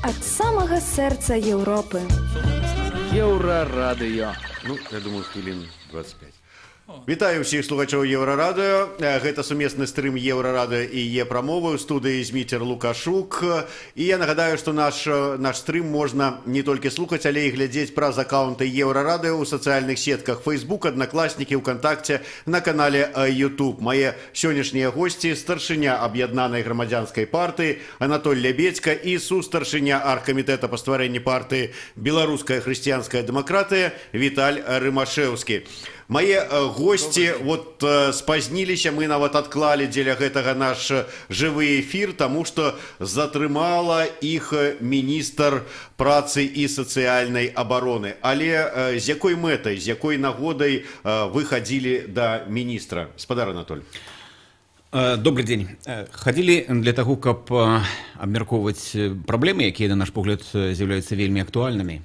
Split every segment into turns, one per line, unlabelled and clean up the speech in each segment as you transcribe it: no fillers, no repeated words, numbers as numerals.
ад самага сэрца Еўропы.
Еўрарадыё. Ну, я думаю, хвілін 25.
Вітаю всіх слухачоў Еўрарадыё. Гэта сумесны стрым Еўрарадыё і Е-прамовы. У студыі Зміцер Лукашук. І я нагадаю, што наш стрым можна не толькі слухаць, але і глядзець праз аккаунты Еўрарадыё ў сацыяльных сетках Facebook, Аднакласнікі, ВКонтакце, на канале YouTube. Мае сённяшнія госці — старшыня Аб'яднанай грамадзянскай партыі Анатоль Лябедзька і сустаршыня аргкамітэта па стварэнні партыі Беларуская хрысціянская дэмакратыя Віталь Рымашэўскі. Мае госці вот спазніліся, мы нават адклалі дзеля гэтага наш жывы эфір, таму што затрымала іх міністр працы і сацыяльнай абароны. Але з якой мэтай, з якой нагодай вы хадзілі да міністра? Спадар Анатоль.
Добрый день. Ходили для того, каб абмяркоўваць праблемы, якія, на наш погляд, з'яўляюцца вельмі актуальнымі.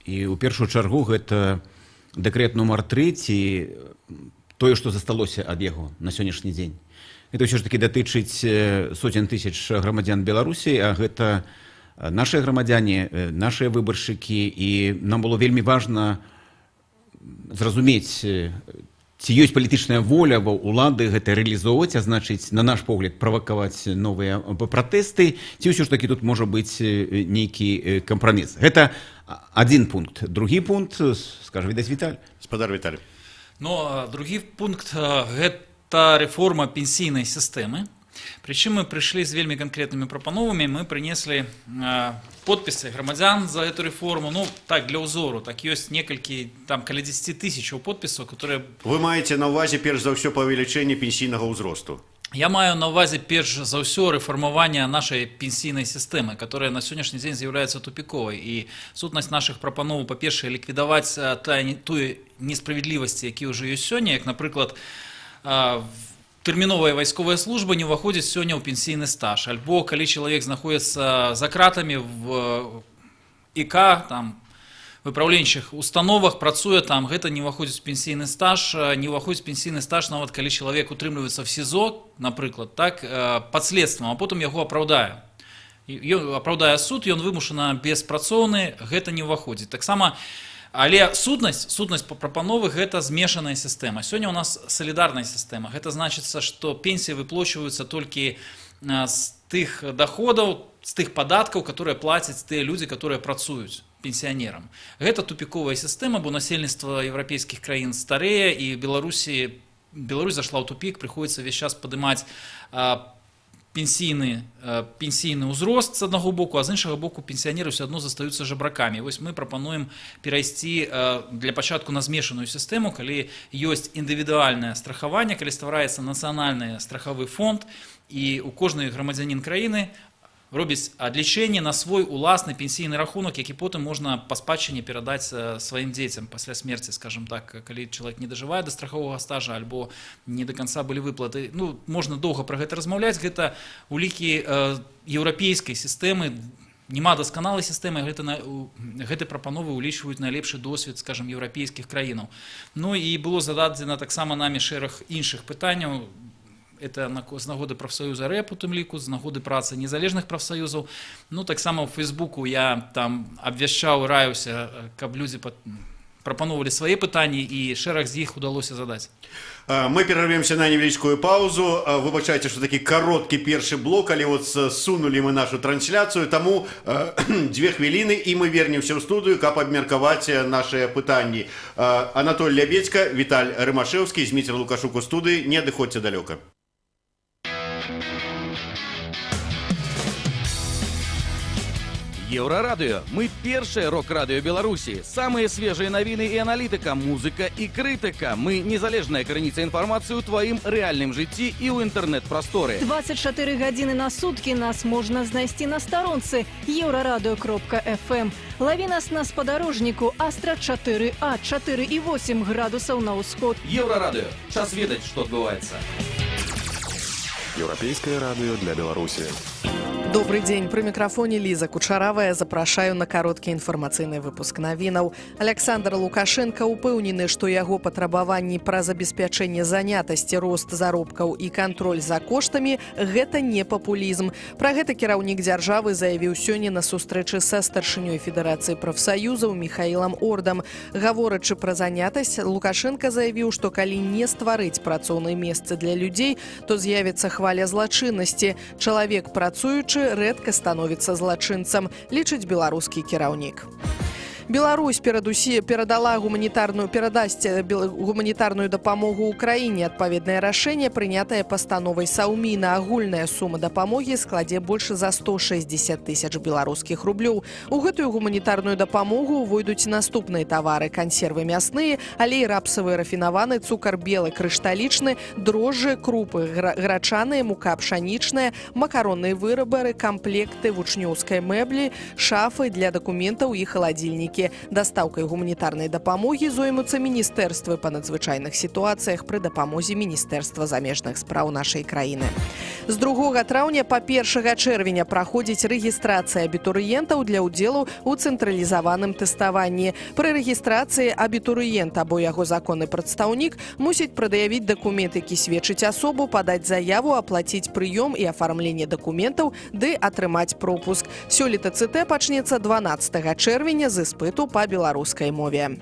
І ў першую чаргу гэта дэкрэт нумар 3 ці тое, што засталося ад яго на сённяшні дзень. Гэта ўсё ж такі датычыць сотен тысяч грамадзян Беларусі, а гэта нашыя грамадзяне, нашыя выбаршчыкі, і нам было вельмі важна зразумець, ці ёсць палітычная воля ва ўлады гэта рэалізоўваць, а значыць, на наш погляд, правакаваць новыя пратэсты, ці ўсё ж такі тут можа быць нейкі кампраміс. Гэта один пункт. Другі пункт, скажа, відаць, Віталь.
Спадар Віталь.
Ну, другі пункт – гэта рэформа пенсійнай сістэмы. Прычым мы прыйшлі з вельмі канкрэтнымі прапановамі, мы прынеслі подпісы грамадзян за эту рэформу. Ну, так, для ўзору, так ёсць некалькі, там, каля 10 тысячаў подпісаў, которые...
Вы маеце на ўвазе, перш за ўсё, павелічэнне пенсійнага ўзросту?
Я маю на ўвазе, перш за ўсё, рэфармаванне нашай пенсійнай сістэмы, которая на сённяшні дзень з'яўляецца тупіковай. І сутнасць нашых прапановаў, па-першае, ліквідаваць тую несправядлівасць, які ўжо ёсць сёння, як, напрыклад, тэрміновая вайсковая служба не ўваходзіць сёння ў пенсійны стаж. Альбо, калі чалавек знаходзіцца за кратамі в ІК, там, выпраўленчых установах, працуе там, гэта не ўваходзіць у пенсійны стаж, не ўваходзіць пенсійны стаж нават калі чалавек утрымліваецца в СІЗО, напрыклад, так, пад следствам, а потым яго апраўдае. Апраўдае суд, ён вымушана беспрацоўны, гэта не ўваходзіць. Таксама, але сутнасць прапановы гэта змешаная сістэма. Сёння у нас салідарная сістэма. Гэта значыцца, што пенсіі выплачваюцца толькі з тых доходаў, з тых падаткаў, которые плацяць тыя людзі, которые працуюць пенсіянерам. Гэта тупіковая сістэма, бо насельніцтва еўрапейскіх краін старэе, і Беларусь зашла ў тупік, прыходзіцца ўвесь час падымаць пенсійны ўзрост з аднаго боку, а з іншага боку пенсіянеры ўсё адно застаюцца жабракамі. Вось мы прапануем перайсці для пачатку на змешаную сістэму, калі ёсць індывідуальнае страхаванне, калі ствараецца нацыянальны страхавы фонд, і у кожны грамадзянін краіны робіць адлічэнне на свой уласны пенсійны рахунак, які потым можна па спадчыне перадаць сваім дзецям пасля смерці, скажем так, калі чалавек не дажывае да страховага стажа альбо не да канца былі выплаты. Ну, можна доўга пра гэта размаўляць, гэта улікі еўрапейскай сістэмы, няма дасканалай сістэмы, гэты прапановы ўлічваюць найлепшы досвед, скажем, еўрапейскіх краінаў. Ну і было зададзена таксама намі шэраг іншых пытанняў. Это з нагоды прафсаюза РЭП, у тым ліку, з нагоды працы незалежных прафсаюзаў. Ну, таксама ў Фейсбуку я там абвяшчаў, раюся, каб людзі прапановвалі свае пытанні, і шэраг з іх удалося задаць.
Мы перарвемся на невялічкую паузу. Выбачайце, што такі кароткі першы блок, але вот сунулі мы нашу трансляцыю, таму 2 хвіліны, і мы вернемся ў студыю, каб абмеркаваць нашыя пытанні. Анатоль Лябедзька, Віталь Рымашэўскі, Зміцер Лукашук у студыі. Не адыходзьце далёка.
Еўрарадыё. Мы першае рок-радыё Беларусі. Самыя свежыя навіны і аналітыка, музыка і крытыка. Мы незалежная крыніца інфармацыі ў тваім рэальным жыцці і ў інтэрнэт-прасторы.
24 гадзіны на суткі нас можна знайсці на старонцы еўрарадыё.фм. Лаві нас на спадарожніку Астра 4А, 4,8 градусаў на ўсход.
Еўрарадыё. Час ведаць, што адбываецца.
Еўрапейскае радыё для Беларусі. Добрый день. При микрофоне Лиза Кучаравая. Запрашаю на короткі інфармацыйны выпуск навінаў. Александр Лукашенко упэўнены, што яго патрабаванні пра забеспячэнне занятасці, рост заробкаў і кантроль за коштамі – гэта не папулізм. Пра гэта кіраўнік дзяржавы заявіў сёння на сустрэчы са старшынёй Федэрацыі прафсаюзаў Михаилом Ордам. Гаворачы пра занятасць, Лукашенко заявіў, што калі не стварыць працоўныя месцы для людзей, то з'явіцца хваля злачыннасці. Чалавек працуючы рэдка становіцца злачынцам, лічыць беларускі кіраўнік. Беларусь перадала гуманітарную дапамогу Украіне. Адпаведнае рашэнне, прынятае пастановай Саўміна. Агульная сума дапамогі складзе больш за 160 тысяч беларускіх рублёў. У гэтую гуманітарную дапамогу увойдуць наступныя тавары: кансервы мясныя, алей рапсавы рафінаваны, цукар белы крышталічны, дрожжы, крупы грачаныя, мука пшанічная, макаронныя вырабы, камплекты вучнёўскай мэблі, шафы для дакументаў і халадзільнікі. Дастаўкай гуманітарнай дапамогі зоймуцца міністэрствы па надзвычайных сітуацыях пры дапамозе Міністэрства замежных спраў нашай краіны. З 2 траўня па 1 чэрвеня праходзіць рэгістрацыя абітурыентаў для ўдзелу ў цэнтралізаваным тэставанні. Пры рэгістрацыі абітурыент або яго законны прадстаўнік мусіць прад'явіць дакумент, які сведчыць асобу, падаць заяву, аплаціць прыём і афармленне дакументаў ды атрымаць пропуск. Сёлета ЦТ пачнецца 12 чэрвеня з іспыту па беларускай мове.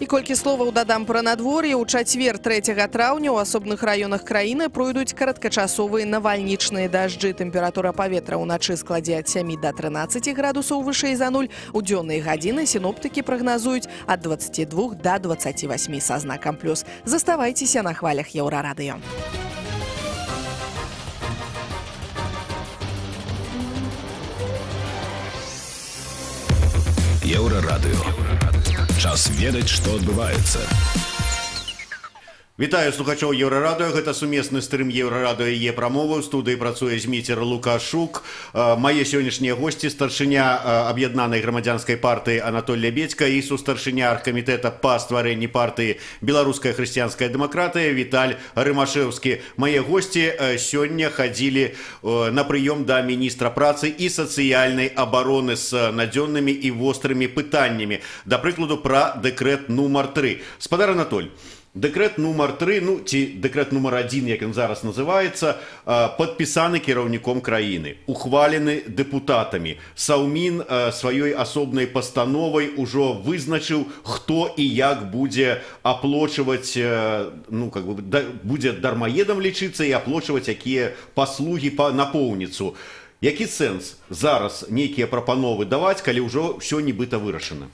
І колькі словаў дадам пра надвор'е. У чацвер 3 траўня ў асобных раёнах краіны пройдуць кароткачасовыя навальнічныя дажджы. Тэмпература паветра ўначы складзе ад 7 до 13 градусаў вышэй за нуль. У дзённыя гадзіны сіноптыкі прагназуюць ад 22 до 28 са знакам плюс. Заставайцеся на хвалях Еўрарадыё.
Еўрарадыё. Час ведаць, што адбываецца.
Вітаю слухачоў Еўрарадыё. Гэта сумесны стрым Еўрарадыё і Е-прамовы. У студыі працуе Зміцер Лукашук. Мае сённяшнія госці: старшыня аб'яднанай грамадзянскай партыі Анатоль Лябедзька і сустаршыня аргкамітэта па стварэнні партыі Беларуская хрысціянская дэмакратыя Віталь Рымашэўскі. Мае госці сёння хадзілі на прыём да міністра працы і сацыяльнай абароны з надзённымі і вострымі пытаннямі. Да прыкладу, пра дэкрэт нумар 3. Спадар Анатоль, дэкрэт нумар 3, ці дэкрэт нумар 1, як ён зараз называецца, падпісаны кіраўніком краіны, ухвалены дэпутатамі. Саўмін сваёй асобнай пастановай ужо вызначыў, хто і як будзе аплочваць, будзе дармаедам лічыцца і аплочваць якія паслугі па напоўніцу. Які сэнс зараз нейкія прапановы даваць, калі ўжо ўсё нібыта вырашана?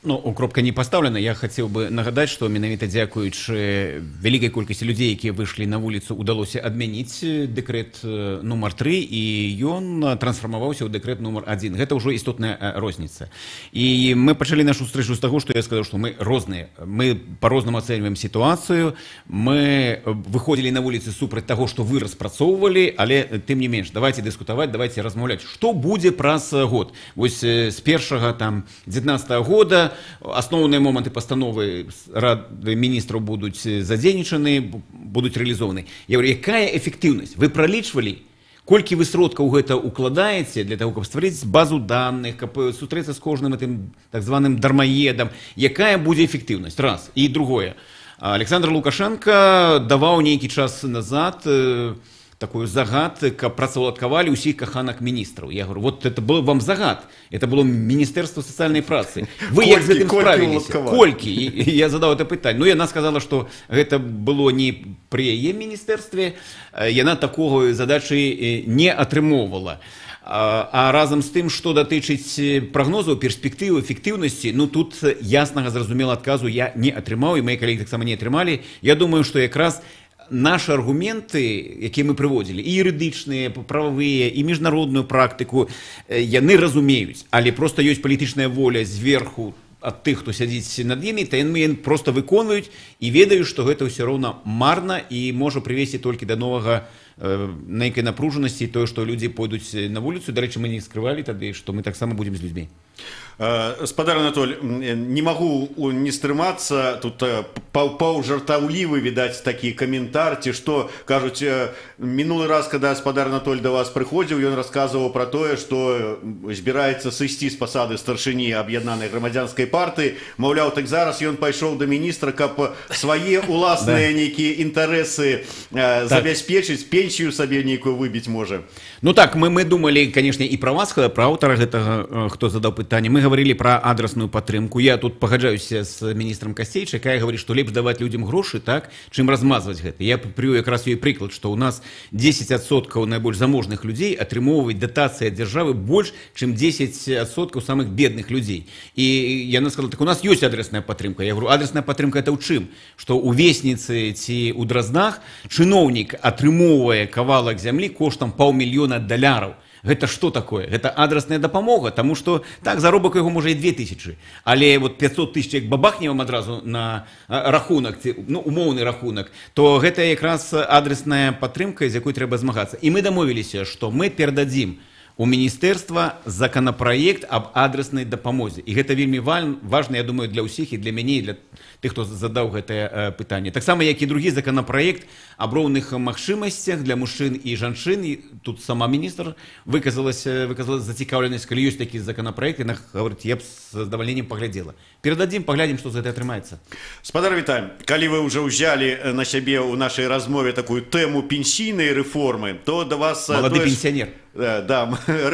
Кропка не пастаўлена. Я хацеў бы нагадаць, што менавіта дзякуючы вялікай колькасці людзей, якія выйшлі на вуліцу, удалося адмяніць дэкрэт нумар 3, і ён трансфармаваўся ў дэкрэт нумар 1. Гэта ўжо істотная розніца. І мы пачалі нашу сустрэчу з таго, што я сказаў, што мы розныя. Мы па-рознаму ацэньваем сітуацыю. Мы выходзілі на вуліцы супраць таго, што вы распрацоўвалі, але тым не менш, давайце дыскутаваць, давайце размаўляць, што будзе праз год. Вось з 19 года асноўныя моманты пастановы Рады міністраў будуць задзейнічаны, будуць рэалізованы. Я говорю, якая эфектыўнасць? Вы пралічвалі, колькі вы сродкаў гэта укладаеце для таго, каб стварыць базу даных, каб сустрэцца з кожным гэтым так званым дармаедам? Якая будзе эфектыўнасць? Раз. І другое. Александр Лукашенко даваў нейкі час назад такой загад, каб працаўладкавалі ўсіх каханак міністраў. Я говорю, вот это был вам загад. Это было Міністэрства сацыяльнай працы. Вы як з гэтым справіліся? Колькі? Я задаў это пытанне. Яна сказала, што гэта было не пры яе міністэрстве. Яна такога задачы не атрымоўвала. А разам з тым, што датычыць прагнозаў, перспектывы, эфектыўнасці, тут яснага, зразумела адказу я не атрымаў, і мае калегі таксама не атрымалі. Я думаю, што якраз наши аргументы, якія мы прыводзілі, і юрыдычныя, прававыя, і міжнародную практыку, яны разумеюць, але проста ёсць палітычная воля зверху ад тых, хто сядзіць над імі, то яны проста выконваюць і ведаюць, што гэта ўсё роўна марна і можа прывесці толькі да новага нейкай напружанасці, тое, што людзі пойдуць на вуліцу. Дарэчы, мы не скрывалі тады, што мы таксама будзем з людзьмі.
Спадар Анатоль, не магу не стрымацца, тут паўжартаўлівы, відаць, такі каментар, ці што, кажуць, мінулы раз, када спадар Анатоль да вас прыходзіў, ён расказваў пра тое, што збіраецца сысці з пасады старшыні аб'яднанай грамадзянскай партыі, маўляў, так зараз ён пайшоў да міністра, каб свае уласныя нейкія інтарэсы забяспечыць, пенсію сабе нейкую выбіць можа.
Ну так, мы думалі, канешне, і пра вас, пра аўтара гэтага, хто задаў пытанне. Мы говорили про адресную падтрымку. Я тут пагаджаюся з міністрам Касцейча, якая говорит, што лепш даваць людзям грошы, так, чым размазваць гэта. Я прывёў якраз ёй прыклад, што ў нас 10% найбольш заможных людзей атрымоўваюць датацыі ад дзяржавы больш, чым 10% самых бедных людзей. І яна сказала, так у нас ёсць адресная падтрымка. Я говорю, адресная падтрымка это ў чым? Што ў Весніцы ці ў Дразнах чыноўнік атрымоўвае кавалак зямлі коштам $500 000. Гэта што такое? Гэта адресная дапамога, таму што так заробак яго можа і 2000, але вот 500 000 як бабахне вам адразу на рахунак, ну умоўны рахунак, то гэта якраз адресная падтрымка, з якой трэба змагацца. І мы дамовіліся, што мы перададзім у міністэрства законапраект аб адреснай дапамозе. І гэта вельмі важна, я думаю, для ўсіх і для мяне, і для тых, хто задаў гэтае пытанне. Таксама, як і другі законапраект аб роўных магчымасцях для мужчын і жанчын. І тут сама міністр выказала зацікаўленасць, калі ёсць такі законапраект, яна гаворыць, я б з задавальненнем паглядзела. Перададзім, паглядзім, што з гэта атрымаецца.
Спадар Віталь, калі вы ўжо ўзялі на сябе ў нашай размове такую тэму пенсійнай рэформы, то да вас...
Малады пенсіянер.
Да,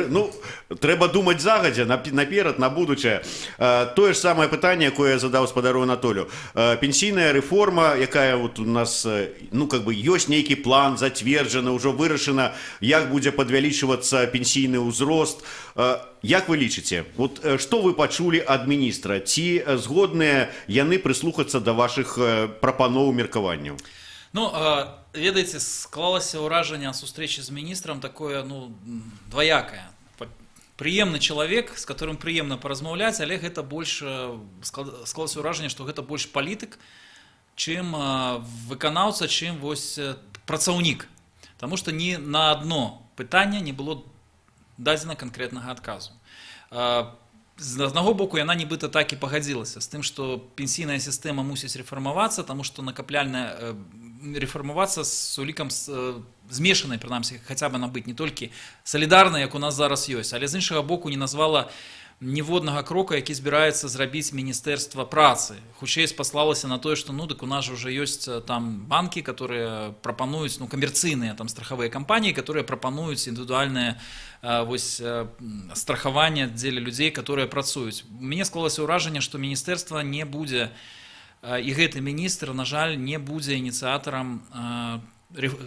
ну, трэба думаць загадзя, наперад, на будучае. Тое ж самае пытанне, якое я задаў спадару Анатолю. Пенсійная рэформа, якая вот у нас, ну, как бы, ёсць нейкі план, зацверджаны, ўжо вырашана, як будзе падвялічвацца пенсійны ўзрост. Як вы лічыце, вот што вы пачулі ад міністра? Ці згодныя яны прыслухацца да вашых прапаноў, меркаванняў?
Ну, ведаеце, склалася ўражанне ад сустрэчы з міністрам такое, ну, двоякае. Прыемны чалавек, з которым прыемна паразмаўляць, але гэта больш, склалася ўражанне, што гэта больш палітык, чым выканаўца, чым вось працаўнік. Таму што ні на адно пытанне не было дадзена канкрэтнага адказу. З аднаго боку, яна нібыта так і пагадзілася з тым, што пенсійная сістэма мусіць рэфармавацца, таму што накапляльная рэфармавацца з улікам змешанай, прынамсі, хаця б набыць не толькі салідарнай, як у нас зараз ёсць, але з іншага боку не назвала ніводнага крока, які збіраецца зрабіць міністэрства працы. Хутчэй спаслалася на тое, што ну, дык у нас уже ёсць там банкі, которые прапануюць, ну, камерцыйныя там страхавыя кампаніі, которые прапануюць індывідуальнае вось страхаванне дзеля людзей, которые працуюць. Мне склалася ўражанне, што міністэрства не будзе, і гэты міністр, на жаль, не будзе ініцыятарам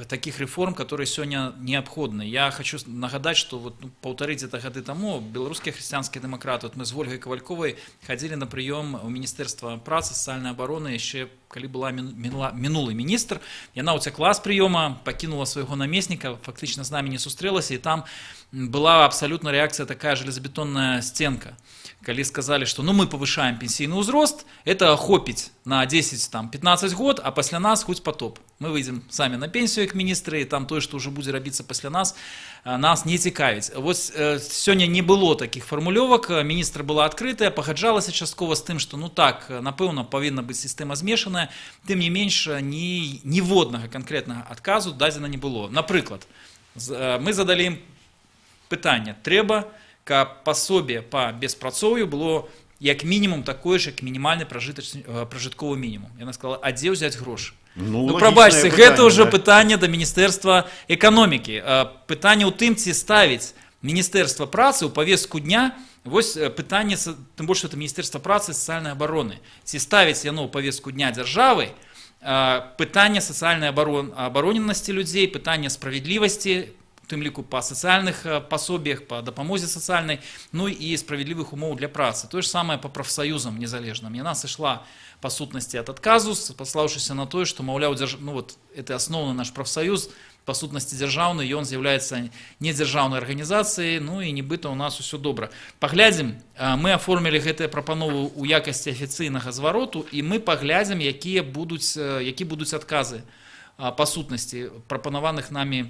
таких реформ, которые сегодня необходны. Я хочу нагадать, что вот, ну, 1,5 года тому белорусские христианские демократы, вот мы с Ольгой Ковальковой ходили на прием у Министерства працы, социальной обороны, еще когда была минулый министр, и она уцекла с приема, покинула своего наместника, фактически с нами не сустрелась, и там была абсолютно реакция такая, железобетонная стенка. Когда сказали, что ну, мы повышаем пенсийный узрост, это охопить на 10-15 год, а после нас хоть потоп. Мы выйдем сами на пенсию, как министры, и там то, что уже будет робиться после нас не цікавить. Вот сегодня не было таких формулёвок, министр была открытая, пагаджалася часткова з тым, что ну так, напэўна, павінна быць сістэма змешаная, тым не менш, ніводнага конкретнага адказу дадзена не было. Напрыклад, мы задали им пытанне, трэба, каб пособие по беспрацоўю было як мінімум такое ж, як мінімальны пражытковы мінімум. Яна сказала, а дзе ўзяць грошы? Ну прабачце, гэта ўжо пытанне да Міністэрства эканомікі. Пытанне ў тым, ці ставіць Міністэрства працы ў павестку дня, вось пытанне, тым больш, это Міністэрства працы і сацыяльнай абароны. Ці ставіць яно ў павестку дня дзяржавы, пытанне сацыяльнай абароненасці людзей, пытанне справядлівасці, у тым ліку па сацыяльных пасобіях, па дапамозе сацыяльнай, ну і справядлівых умоў для працы. Тое ж самае па прафсаюзам незалежным. Яна сышла па сутнасці ад адказу, паслаўшыся на тое, што, маўляў, ну вот, это асноўны наш прафсаюз, па сутнасці дзяржаўны, ён з'яўляецца недзяржаўнай арганізацыяй, ну і нібыта ў нас усё добра. Паглядзім, мы аформілі гэтыя прапановы ў якасці афіцыйнага звароту, і мы паглядзім, які будуць адказы па сутнасці прапанаваных намі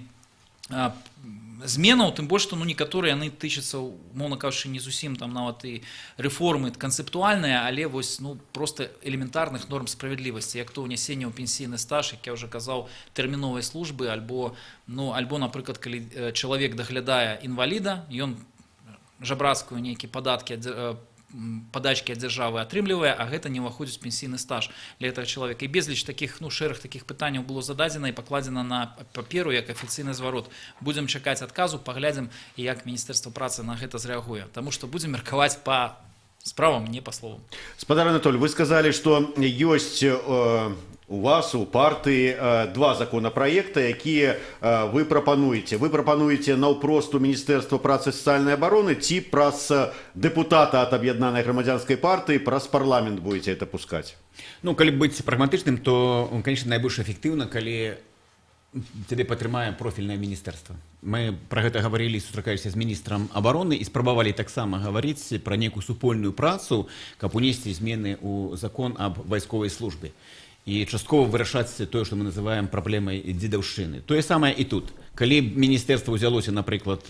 зменаў, тым больш што некаторыя яны тычацца, умоўна кажучы, не зусім там нават і рэформы канцэптуальныя, але вось проста элементарных норм справядлівасці, як то ўнясенне ў пенсійны стаж, як я ўжо казаў, тэрміновай службы, альбо напрыклад, калі чалавек даглядае інваліда, ён жабрацкую нейкія падачкі ад дзяржавы атрымлівае, а гэта не ўваходзіць у пенсійны стаж для гэтага чалавека. І безліч такіх, шэраг такіх пытанняў было зададзена і пакладзена на паперу як афіцыйны зварот. Будзем чакаць адказу, паглядзім, і як Міністэрства працы на гэта зрэагуе. Таму што будзем меркаваць па справам, не па словам.
Спадар Анатолий, вы сказали, что есть у вас, у партии, два законопроекта, якія вы прапануеце. Вы прапануеце наўпрост у Міністэрства працы і сацыяльнай абароны ці праз дэпутата ад аб'яднанай грамадзянскай партыі, праз парламент будете это пускать?
Калі быць прагматычным, то, конечно, найбольш эфектыўна, калі тебе падтрымае профільнае міністэрства. Мы пра гэта гаварылі, сустракаліся з міністрам абароны і спрабавалі таксама гаварыць пра нейкую супольную працу, каб унесці змены ў закон аб вайсковай службе. І часткова вырашаць тое, што мы называем праблемай дзедаўшчыны. Тое самае і тут. Калі міністэрства ўзялося, напрыклад,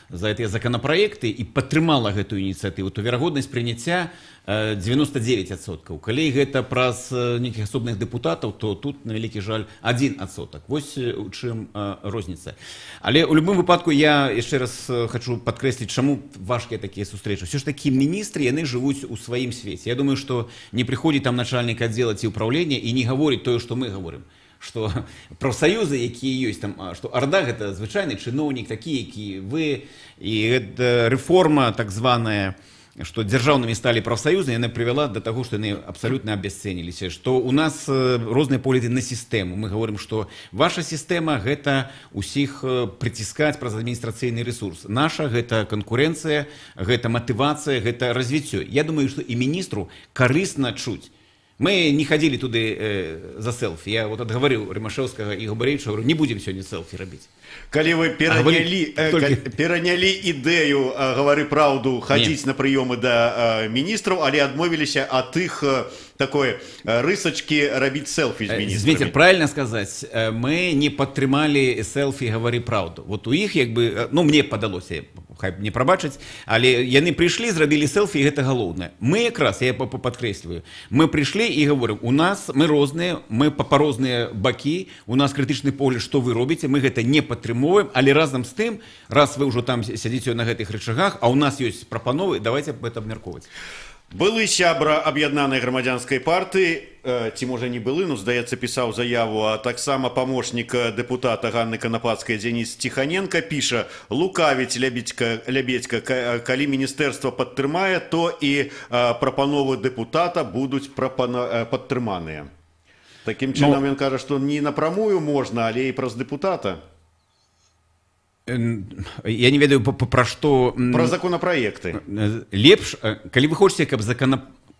за гэтыя законапраекты і падтрымала гэтую ініцыятыву, то верагоднасць прыняцця 99%. Калі гэта праз нейкіх асобных дэпутатаў, то тут, на вялікі жаль, 1%. Вось у чым розніца. Але ў любым выпадку я яшчэ раз хочу падкрэсліць, чаму важкія такія сустрэчы. Все ж такі міністры, яны жывуць у сваім свеце. Я думаю, што не прыходзіць там начальнік аддзела ці ўпраўлення і не гаворыць тое, што мы гаворым. Што прафсаюзы, якія ёсць там, што Арда гэта звычайны чыноўнік, такі, які вы, і гэта рэформа так званая, што дзяржаўнымі сталі прафсаюзы, яна прывяла да таго, што яны абсалютна абясцэніліся, што ў нас розныя погляды на сістэму. Мы гаворым, што ваша сістэма гэта ўсіх прыціскаць праз адміністрацыйны рэсурс. Наша гэта канкурэнцыя, гэта матывацыя, гэта развіццё. Я думаю, што і міністру карысна чуць. Мы не ходили туды за селфи. Я вот отговорил Римашевского и Габаревича, говорю, не будем сегодня селфи робить.
Калі вы перанялі ідэю, гавары праўду, хадзіць на прыёмы да міністраў, але адмовіліся ад іх такой рысачкі рабіць селфі з міністрамі.
Зветер, правильно сказаць, мы не падтрымалі селфі гавары праўду. Вот у іх, як бы, мне падалося, хай не прабачыць, але яны прыйшлі, зрабілі селфі, і гэта галоўнае. Мы якраз, я падкрэсліваю, мы прыйшлі і говорим, у нас, мы розныя, мы па розныя бакі, у нас крытычны погляд, што вы робіце, мы гэта не падтрымоўваем, але разам з тым, раз вы ўжо там сядзіце на гэтых рычагах, а у нас ёсць прапановы, давайте гэта абмяркоўваць.
Былы сябра аб'яднанай грамадзянскай партыі, ці можа не былы, здаецца, пісаў заяву, а таксама памочнік дэпутата Ганны Канапацкай Дзеніс Ціханенка піша: лукавіць Лябедзька, калі міністэрства падтрымае, то і прапановы дэпутата будуць падтрыманыя. Такім чынам ён кажа, што не напрамую можна, але і праз дэпутата.
Я не ведаю пра што...
Пра законапраекты.
Лепш, калі вы хочаце, каб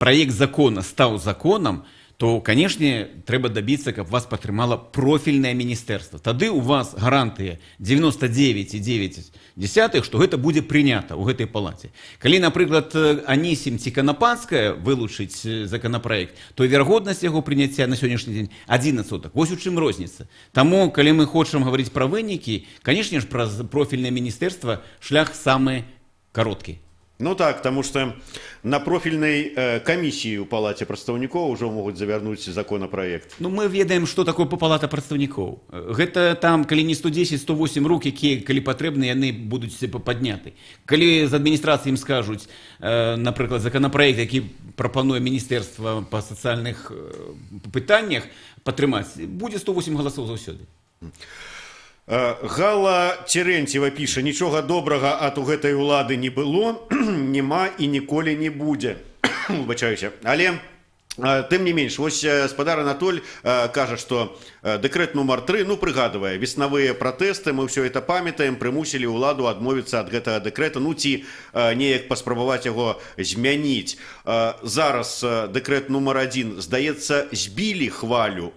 праект закона стаў законам, то, канешне, трэба дабіцца, каб вас падтрымала профільнае міністэрства. Тады у вас гарантыя 99,9, што гэта будзе прынята ў гэтай палаце. Калі, напрыклад, Анісім ці Канапацкая вылучыць законапраект, то верагоднасць яго прыняцця на сённяшні дзень 1%. Вось у чым розніца. Таму, калі мы хочам гаварыць пра вынікі, канешне ж, праз профільнае міністэрства шлях самы кароткі.
Ну так, потому что на профильной комиссии у Палате прадстаўнікоў уже могут завярнуть законопроект.
Ну, мы ведаем, что такое Палата прадстаўнікоў. Гэта там, калі не 110-108 рук, якія, калі патрэбны, яны будуць падняты. Калі з адміністрацыі ім скажуць, напрыклад, законопроект, які прапануе міністэрства па сацыяльных пытаннях падтрымаць, будзе 108 галасоў заўсёды.
Гала Терентьева піша: нічога добрага ад у гэтай улады не было, няма і ніколі не будзе. Выбачаюся. Але тым не менш, вось спадар Анатоль кажа, што дэкрэт нумар 3, прыгадвае, веснавыя пратэсты, мы ўсё это памятаем, прымусілі ўладу адмовіцца ад гэтага дэкрэта, ці неяк паспрабаваць яго змяніць. Зараз дэкрэт нумар 1, здаецца, збілі хвалю,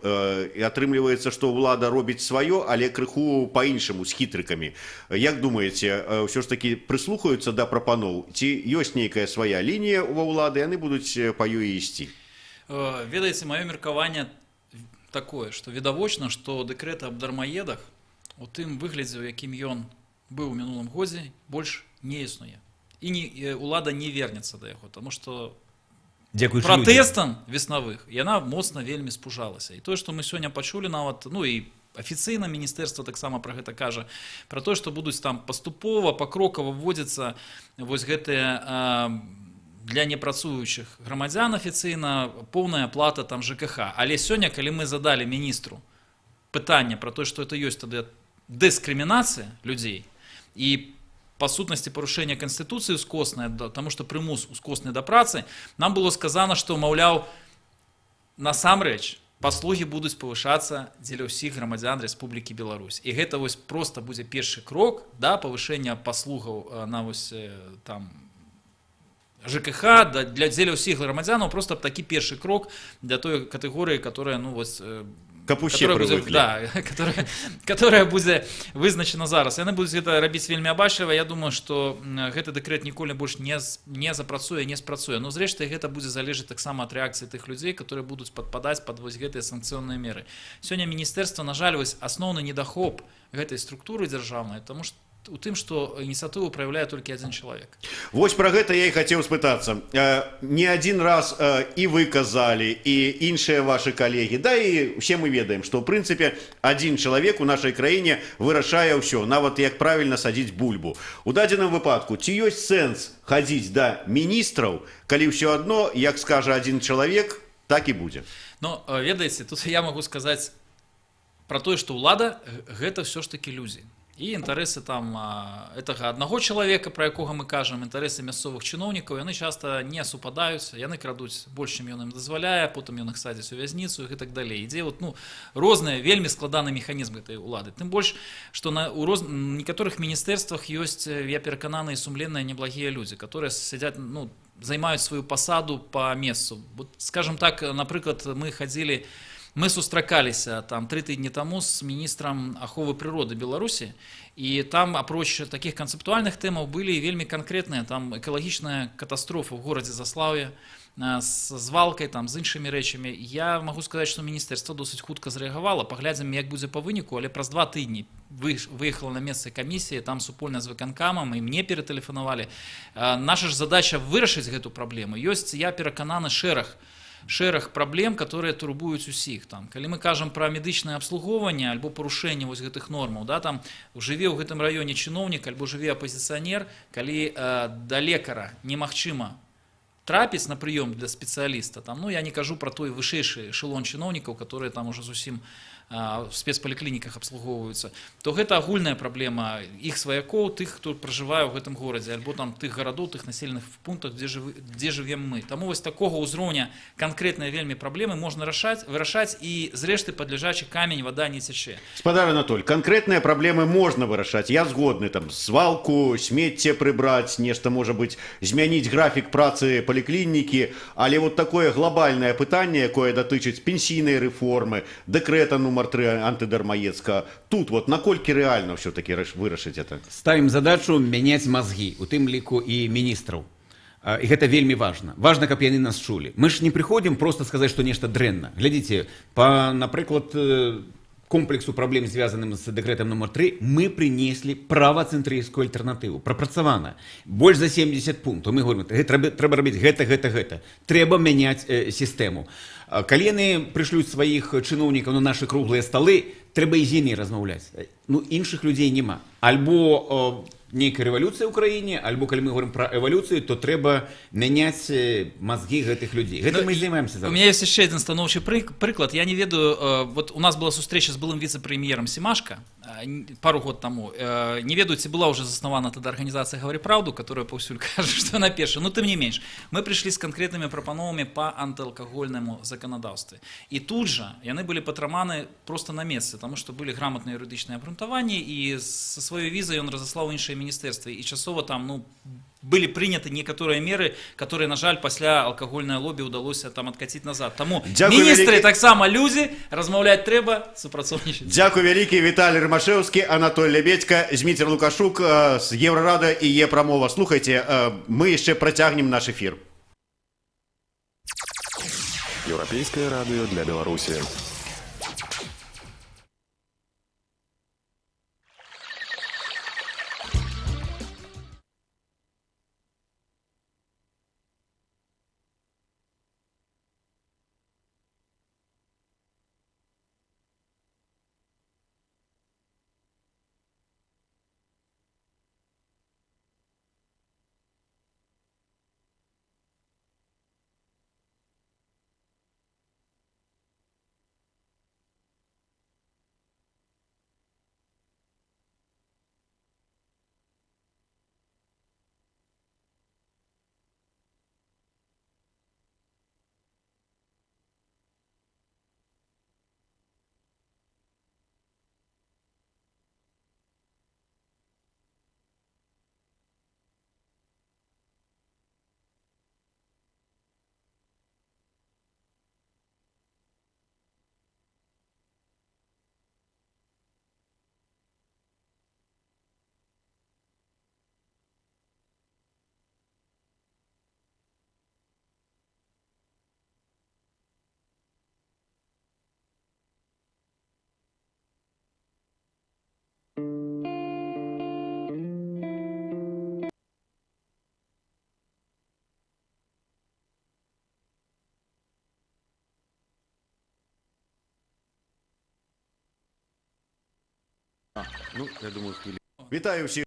і атрымліваецца, што ўлада робіць сваё, але крыху па-іншаму, з хітрыкамі. Як думаеце, ўсё ж такі прыслухаюцца да прапаноў, ці ёсць нейкая свая лінія ва ўлады, яны будуць па ёй ісці?
Ведаеце, маё меркаванне такое, што відавочна, што дэкрэт аб дармаедах у тым выглядзе, у якім ён быў у мінулым годзе, больш не існуе. І улада не вернецца да яго, таму што пратэстам веснавых яна моцна вельмі спужалася. І тое, што мы сёння пачулі нават, ну і афіцыйна міністэрства таксама пра гэта кажа, пра тое, што будуць там паступова, пакрокава вводзіцца вось гэтыя для непрацуючых грамадзян афіцыйна поўная плата там ЖКХ. Але сёння, калі мы задалі міністру пытанне пра тое, што это ёсць тады дыскрымінацыя людзей і па сутнасці парушэння Канстытуцыі ускоснае, таму што прымус ускосны да працы, нам было сказана, што, маўляў, насамрэч паслугі будуць павышацца дзеля ўсіх грамадзян Рэспублікі Беларусь. І гэта вось проста будзе першы крок да павышэння паслугаў на вось там ЖКХ, дзеля ўсіх грамадзянаў, проста такі першы крок для той катэгорыі, которая, ну вось, которая будзе вызначана зараз. Яны будуць гэта рабіць вельмі абачліва. Я думаю, што гэты дэкрэт ніколі больш не запрацуе, не спрацуе. Но зрэшты гэта будзе залежаць таксама ад рэакцыі тых людзей, которые будуць падпадаць пад вось гэтыя санкцыйныя меры. Сёння міністэрства, на жаль, вось асноўны недахоп гэтай структуры дзяржаўнай, таму што у тым, што ініцыятыву праяўляе толькі адзін чалавек.
Вось пра гэта я і хацеў спытацца. Не адзін раз і вы казалі, і іншыя вашы калегі, да і ўсе мы ведаем, што ў прынцыпе адзін чалавек у нашай краіне вырашае ўсё, нават як правільна садзіць бульбу. У дадзеным выпадку, ці ёсць сэнс хадзіць да міністраў, калі ўсё адно, як скажа адзін чалавек, так і будзе?
Ну, ведаеце, тут я магу сказаць пра тое, што ўлада гэта ўсё ж такі ілюзія. І інтарэсы там гэтага аднаго чалавека, пра якога мы кажам, інтарэсы мясцовых чыноўнікаў, яны часта не супадаюць, яны крадуць больш, чым ён ім дазваляе, потым ён іх садзіць у вязніцу і так далей. Ідзе вот, ну, розныя, вельмі складаны механізм гэтай улады. Тым больш, што на некаторых міністэрствах ёсць, я перакананы, і сумленныя неблагія людзі, которые сядзяць, ну, займаюць сваю пасаду па месцу. Вот, скажем так, напрыклад, мы сустракаліся там 3 тыдні таму з міністрам аховы прыроды Беларусі, і там апроч такіх канцэптуальных тэмаў былі вельмі канкрэтныя, там экалагічная катастрофа ў горадзе Заслаўе з звалкай, там з іншымі рэчамі. Я магу сказаць, што міністэрства досыць хутка зрэагавала, паглядзім, як будзе па выніку, але праз 2 тыдні выехала на месцы камісіі, там супольна з выканкамам, і мне ператэлефанавалі. Наша ж задача вырашыць гэту праблему. Ёсць, я перакананы, шэраг праблем, которые турбуюць усіх. Там, калі мы кажам пра медычнае абслугоўванне альбо парушэнне вось гэтых нормаў, да, там жыве ў гэтым раёне чыноўнік альбо жыве апазіцыянер, калі да лекара немагчыма трапіць на прыём для спецыяліста, там, ну, я не кажу пра той вышэйшы эшелон чыноўнікаў, которые там уже зусім в спецпаліклініках абслугоўваюцца, то гэта агульная праблема іх сваякоў, тых, хто пражывае ў гэтым горадзе, альбо там тых гарадоў, тых населеных пунктах, дзе жывем мы. Таму вось такога ўзроўня канкрэтныя вельмі праблемы можна вырашаць, і зрэшты падляжачы камень вада не цячэ.
Спадар Анатоль, канкрэтныя праблемы можна вырашаць. Я згодны, там свалку, смецце прыбраць, нешта можа быць, змяніць графік працы паліклінікі, але вот такое глобальнае пытанне, якое датычыць пенсійнай рэформы, дэкрэта номер 3 антыдармаецка. Тут вот наколькі рэальна все-таки вырашыць это?
Ставім задачу мяняць мазгі, у тым ліку і міністраў. І гэта вельмі важна. Важна, каб яны нас чулі. Мы ж не прыходзім просто сказаць, што нешта дрэнна. Глядзіце, па, напрыклад, комплексу праблем, звязаным з дэкрэтам номер 3, мы прынеслі правацэнтрыйскую альтэрнатыву. Прапрацавана. Больш за 70 пунктаў. Мы говорим, трэба рабіць гэта. Трэба мяняць сістэму. Калі яны прышлюць сваіх чыноўнікаў на нашы круглыя сталы, трэба і з імі размаўляць. Ну, іншых людзей няма. Альбо нейкая рэвалюцыя ў краіне, альбо калі мы говорим пра эвалюцыю, то трэба мяняць мазгі гэтых людзей. Гэта мы займаемся зараз.
У меня есть еще один становчий прыклад. Я не ведаю, вот у нас была встреча с былым вице-премьером Семашко пару год тому. Не ведаю, ці была уже заснавана тогда организация «Говори правду», которая паўсюль кажа, что она пеша. Но тым не менш, мы пришли с конкретными прапановамі по антыалкагольнаму законодаўстве. И тут же яны были патрыманы просто на месцы, потому что были грамотные юридичные обґрунтаванні, и со своей визой он разослал іншыя министерства. И часово там, были приняты некоторые меры, которые, на жаль, пасля алкагольное лобби удалось там откатить назад. Тому министры таксама люди, размаўляць трэба, супрацоўнічаць.
Дзякуй вялікі, Віталій Рымашэўскі, Анатоль Лебедька, Зміцер Лукашук з Еўрарада і Е-прамова. Слухайте, мы яшчэ працягнем наш эфир.
Еўрапейскае радыё для Беларусі.
Ну, я думаю, хвилину. Вітаю всіх.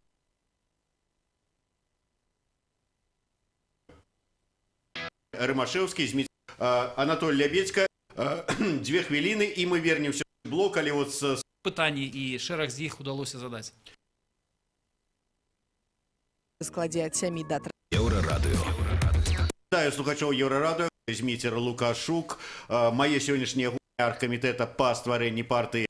Ромашевский, Анатолий Лябедько. 2 хвилины, и мы вернемся в блок, але вот с...
Пытаний и шэраг з іх удалося задаць.
В складе от 7 до 3.
Еўрарадыё.
Вітаю слухачоў Еўрарадыё, Зміцер Лукашук. Мае сённяшнія госці аргкамітэта па стварэнні партыі